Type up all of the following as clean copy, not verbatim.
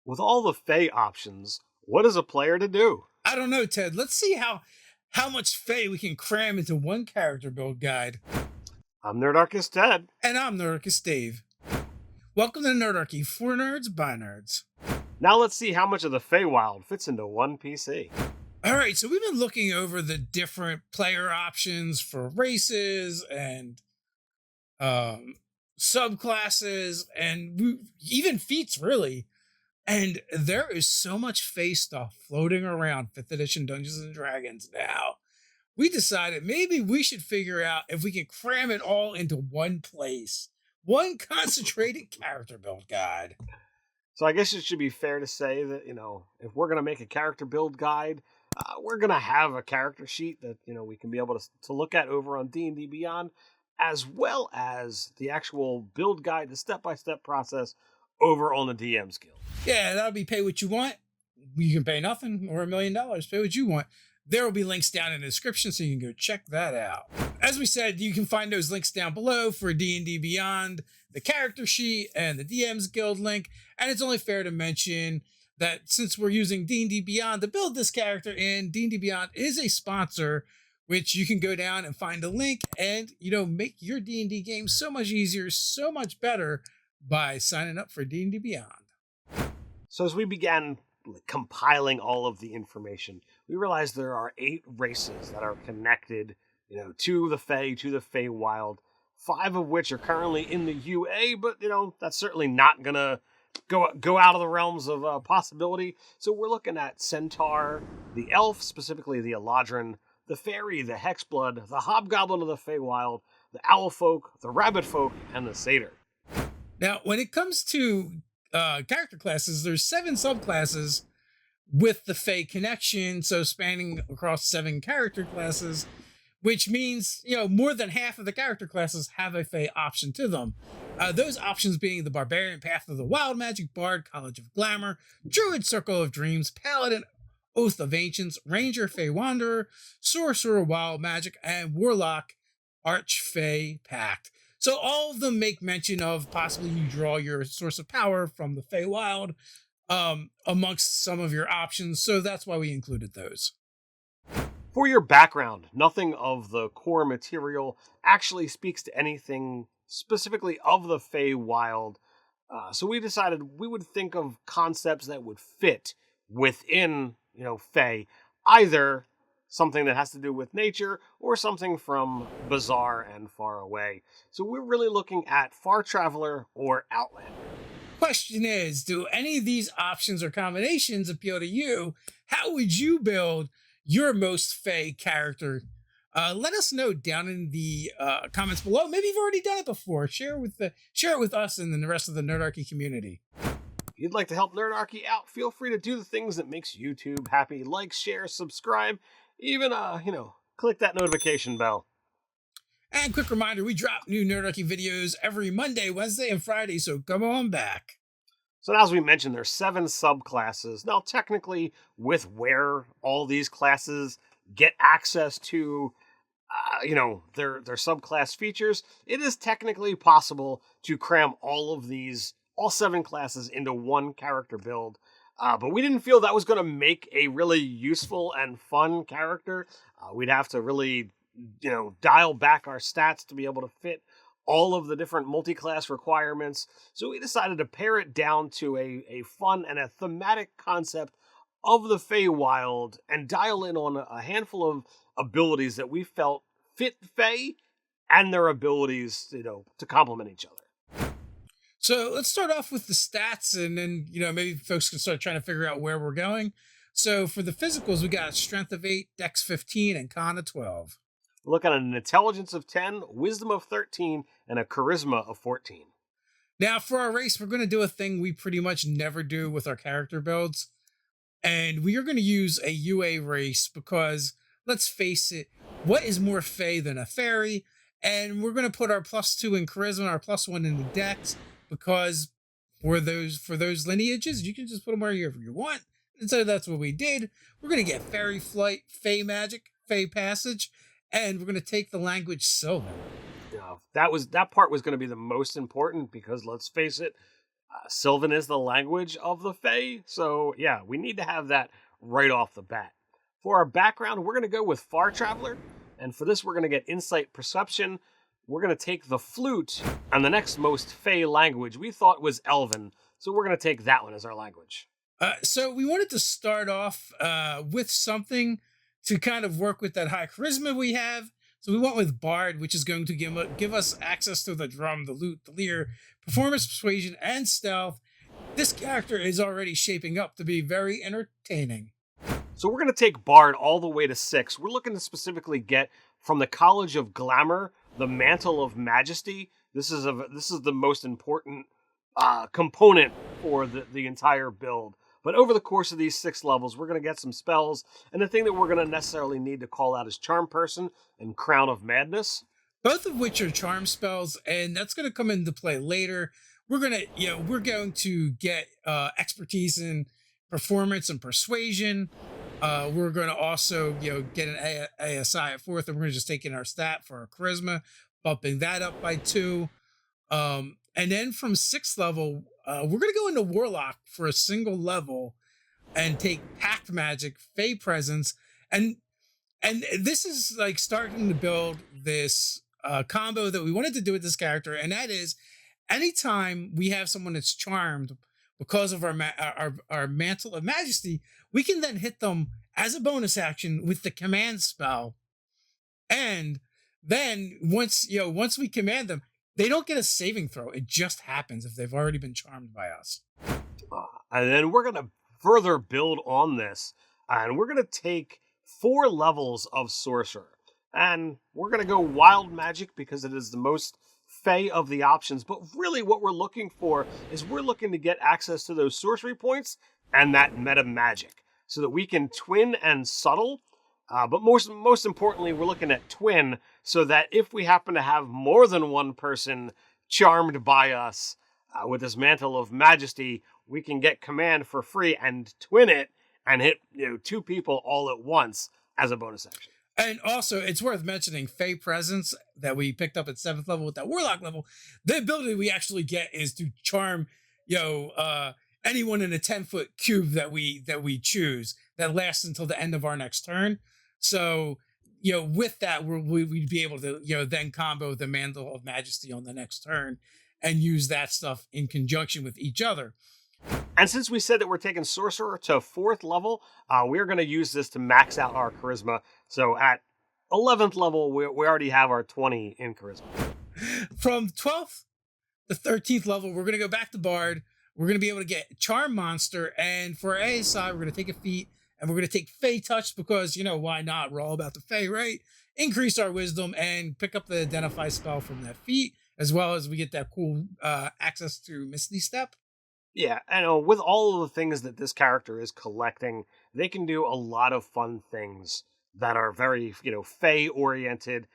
With all the Fey options, what is a player to do? I don't know, Ted. Let's see how much Fey we can cram into one character build guide. I'm Nerdarchy Ted. And I'm Nerdarchy Dave. Welcome to Nerdarchy, for nerds by nerds. Now let's see how much of the Feywild fits into one PC. All right, so we've been looking over the different player options for races and subclasses and even feats, really. And there is so much Fey stuff floating around 5th edition Dungeons and Dragons now. We decided maybe we should figure out if we can cram it all into one place. One concentrated character build guide. So I guess it should be fair to say that, if we're going to make a character build guide, we're going to have a character sheet that, we can be able to look at over on D&D Beyond, as well as the actual build guide, the step-by-step process over on the DM's Guild. Yeah, that'll be pay what you want. You can pay nothing or $1 million. Pay what you want. There will be links down in the description, so you can go check that out. As we said, you can find those links down below for D&D Beyond, the character sheet, and the DM's Guild link. And it's only fair to mention that since we're using D&D Beyond to build this character in, D&D Beyond is a sponsor, which you can go down and find a link and, make your D&D game so much easier, so much better by signing up for D&D Beyond. So as we began compiling all of the information, we realized there are 8 races that are connected, to the Fey, to the Feywild, 5 of which are currently in the UA, but, that's certainly not going to go out of the realms of possibility. So we're looking at Centaur, the Elf, specifically the Eladrin, the Fairy, the Hexblood, the Hobgoblin of the Feywild, the Owlfolk, the Rabbitfolk, and the Satyr. Now, when it comes to character classes, there's 7 subclasses with the Fey connection, so spanning across 7 character classes, which means, more than half of the character classes have a Fey option to them. Those options being the Barbarian Path of the Wild Magic, Bard, College of Glamour, Druid Circle of Dreams, Paladin, Oath of Ancients, Ranger, Fey Wanderer, Sorcerer, Wild Magic, and Warlock, Arch-Fey Pact. So all of them make mention of possibly you draw your source of power from the Feywild amongst some of your options. So that's why we included those. For your background, nothing of the core material actually speaks to anything specifically of the Feywild. So we decided we would think of concepts that would fit within, Fey, either something that has to do with nature, or something from bizarre and far away. So we're really looking at Far Traveler or Outlander. Question is, do any of these options or combinations appeal to you? How would you build your most Fey character? Let us know down in the comments below. Maybe you've already done it before. Share it with us and then the rest of the Nerdarchy community. If you'd like to help Nerdarchy out, feel free to do the things that makes YouTube happy. Like, share, subscribe, even, click that notification bell. And quick reminder, we drop new Nerdarchy videos every Monday, Wednesday, and Friday, so come on back. So as we mentioned, there's 7 subclasses. Now, technically, with where all these classes get access to, their subclass features, it is technically possible to cram all 7 classes into one character build. But we didn't feel that was going to make a really useful and fun character. We'd have to really, dial back our stats to be able to fit all of the different multi-class requirements. So we decided to pare it down to a fun and a thematic concept of the Feywild and dial in on a handful of abilities that we felt fit Fey and their abilities, to complement each other. So let's start off with the stats, and then, maybe folks can start trying to figure out where we're going. So for the physicals, we got a strength of 8, dex 15, and con of 12. We're looking at an intelligence of 10, wisdom of 13, and a charisma of 14. Now for our race, we're going to do a thing we pretty much never do with our character builds. And we are going to use a UA race because, let's face it, what is more Fey than a fairy? And we're going to put our +2 in charisma, our +1 in the dex, because for those lineages, you can just put them wherever you want. And so that's what we did. We're going to get fairy flight, Fey magic, Fey passage, and we're going to take the language Sylvan. That part was going to be the most important because, let's face it, Sylvan is the language of the Fey, so yeah, we need to have that right off the bat. For our background, we're going to go with Far Traveler, and for this, we're going to get Insight Perception. We're going to take the flute, and the next most Fey language we thought was Elven, so we're going to take that one as our language. So we wanted to start off with something to kind of work with that high charisma we have. So we went with Bard, which is going to give us access to the drum, the lute, the lyre, performance, persuasion, and stealth. This character is already shaping up to be very entertaining. So we're going to take Bard all the way to 6. We're looking to specifically get from the College of Glamour, the Mantle of Majesty. This is the most important component for the entire build. But over the course of these 6 levels, we're going to get some spells. And the thing that we're going to necessarily need to call out is Charm Person and Crown of Madness. Both of which are charm spells, and that's going to come into play later. We're going to get expertise in performance and persuasion. We're going to also, get an ASI at 4th, and we're going to just take in our stat for our charisma, bumping that up by 2. And then from 6th level, we're going to go into Warlock for a single level and take Pact Magic, Fey Presence, and this is like starting to build this combo that we wanted to do with this character, and that is anytime we have someone that's charmed because of our Mantle of Majesty, we can then hit them as a bonus action with the command spell, and then once we command them, they don't get a saving throw. It just happens if they've already been charmed by us. And then we're going to further build on this. And we're going to take 4 levels of Sorcerer. And we're going to go Wild Magic because it is the most Fey of the options. But really what we're looking for is we're looking to get access to those sorcery points and that meta magic so that we can twin and subtle. But most importantly, we're looking at twin so that if we happen to have more than one person charmed by us with this Mantle of Majesty, we can get command for free and twin it and hit 2 people all at once as a bonus action. And also, it's worth mentioning Fey Presence that we picked up at 7th level with that Warlock level. The ability we actually get is to charm anyone in a 10-foot cube that we choose that lasts until the end of our next turn. So, with that, we'd be able to, then combo the Mantle of Majesty on the next turn and use that stuff in conjunction with each other. And since we said that we're taking Sorcerer to 4th level, we're going to use this to max out our Charisma. So at 11th level, we already have our 20 in Charisma. From 12th to 13th level, we're going to go back to Bard. We're going to be able to get Charm Monster. And for our ASI, we're going to take a feat. And we're going to take Fey Touch because, why not? We're all about the Fey, right? Increase our wisdom and pick up the Identify spell from that feat, as well as we get that cool access to Misty Step. Yeah, and with all of the things that this character is collecting, they can do a lot of fun things that are very, Fey-oriented.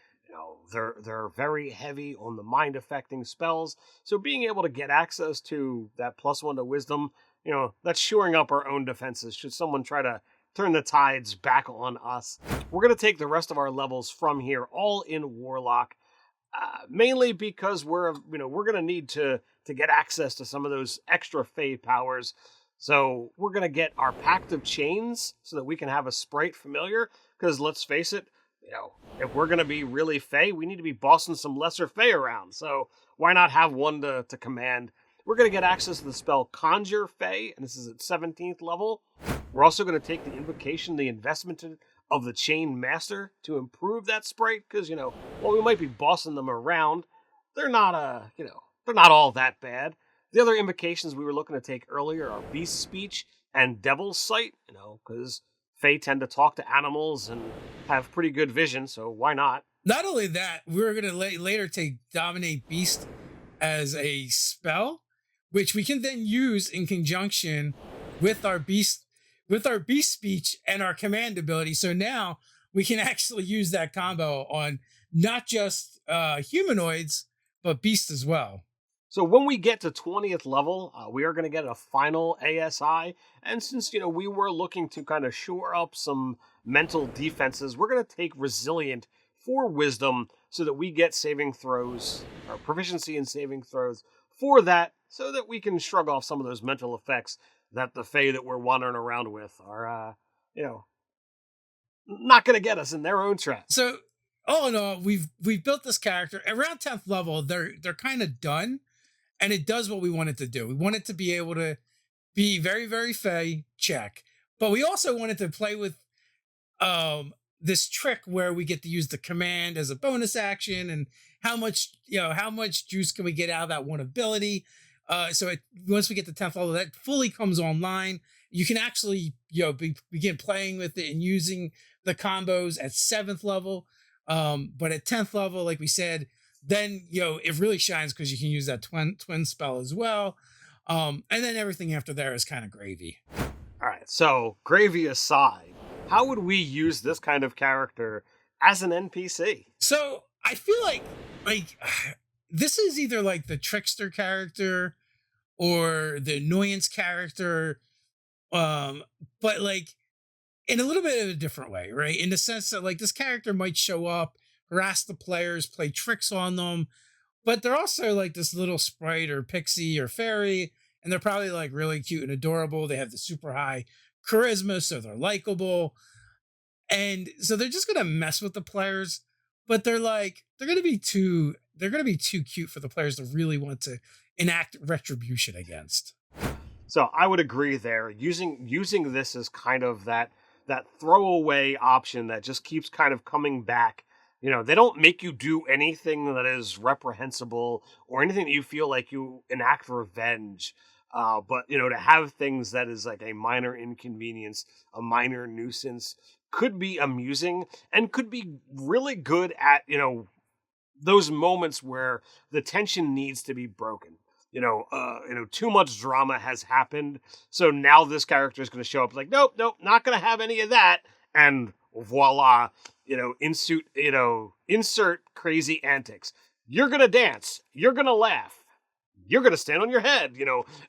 They're very heavy on the mind-affecting spells. So being able to get access to that +1 to wisdom, that's shoring up our own defenses should someone try to turn the tides back on us. We're going to take the rest of our levels from here all in Warlock, mainly because we're going to need to get access to some of those extra Fey powers. So we're going to get our Pact of Chains so that we can have a Sprite familiar, because let's face it, if we're going to be really Fey, we need to be bossing some lesser Fey around. So why not have one to command? We're going to get access to the spell Conjure Fey, and this is at 17th level. We're also going to take the Invocation, the Investment of the Chain Master to improve that Sprite, because, while we might be bossing them around, they're not, they're not all that bad. The other invocations we were looking to take earlier are Beast Speech and Devil's Sight, because Fey tend to talk to animals and have pretty good vision, so why not? Not only that, we're going to later take Dominate Beast as a spell, which we can then use in conjunction with our beast speech and our command ability. So now we can actually use that combo on not just humanoids, but beasts as well. So when we get to 20th level, we are going to get a final ASI. And since, we were looking to kind of shore up some mental defenses, we're going to take Resilient for Wisdom so that we get saving throws, or proficiency in saving throws for that, so that we can shrug off some of those mental effects that the Fey that we're wandering around with are, not going to get us in their own trap. So all in all, we've built this character around 10th level. They're kind of done, and it does what we want it to do. We want it to be able to be very, very Fey, check. But we also wanted to play with this trick where we get to use the command as a bonus action, and how much juice can we get out of that one ability. Once we get to 10th level, that fully comes online. You can actually begin playing with it and using the combos at 7th level. But at 10th level, like we said, then it really shines because you can use that twin spell as well. And then everything after there is kind of gravy. All right, so gravy aside, how would we use this kind of character as an NPC? So I feel like this is either like the trickster character or the annoyance character, but like in a little bit of a different way, right? In the sense that like this character might show up, harass the players, play tricks on them, but they're also like this little sprite or pixie or fairy, and they're probably like really cute and adorable. They have the super high charisma, so they're likable. And so they're just gonna mess with the players, but they're gonna be too cute for the players to really want to enact retribution against. So I would agree there. Using this as kind of that throwaway option that just keeps kind of coming back. They don't make you do anything that is reprehensible or anything that you feel like you enact revenge. But to have things that is like a minor inconvenience, a minor nuisance, could be amusing and could be really good at, those moments where the tension needs to be broken. Too much drama has happened. So now this character is going to show up like, nope, not going to have any of that. And voila, insert crazy antics. You're going to dance. You're going to laugh. You're going to stand on your head,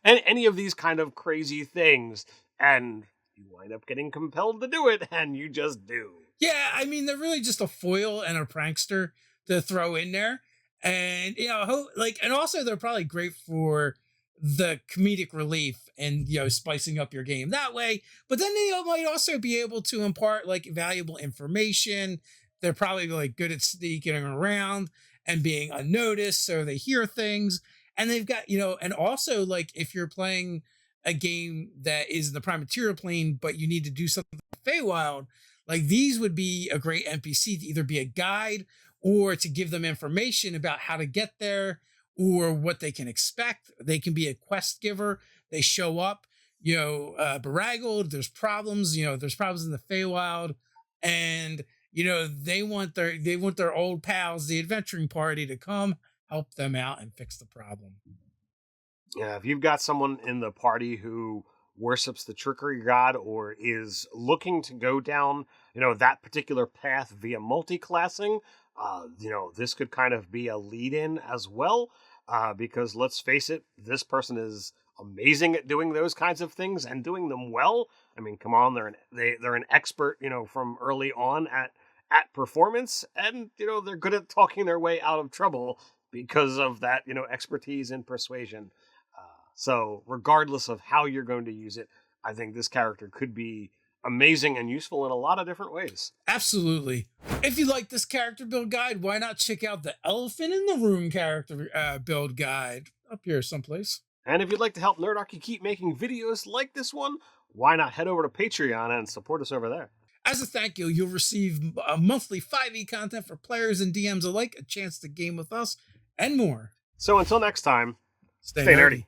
and any of these kind of crazy things. And you wind up getting compelled to do it, and you just do. Yeah, I mean, they're really just a foil and a prankster to throw in there. And, and also they're probably great for the comedic relief and, spicing up your game that way. But then they might also be able to impart like valuable information. They're probably like good at sneaking around and being unnoticed. So they hear things, and they've got, and also like if you're playing a game that is in the prime material plane, but you need to do something with Feywild, like these would be a great NPC to either be a guide or to give them information about how to get there or what they can expect. They can be a quest giver. They show up, beraggled. There's problems, there's problems in the Feywild, and they want their old pals, the adventuring party, to come help them out and fix the problem. Yeah, if you've got someone in the party who worships the trickery god or is looking to go down, that particular path via multi-classing, this could kind of be a lead-in as well, because let's face it, this person is amazing at doing those kinds of things and doing them well. I mean, come on, they're an expert, from early on at performance, and they're good at talking their way out of trouble because of that, expertise in persuasion. So regardless of how you're going to use it, I think this character could be amazing and useful in a lot of different ways. Absolutely. If you like this character build guide, why not check out the Elephant in the Room character build guide up here someplace. And if you'd like to help Nerdarchy keep making videos like this one, why not head over to Patreon and support us over there? As a thank you, you'll receive a monthly 5e content for players and DMs alike, a chance to game with us, and more. So until next time, stay nerdy.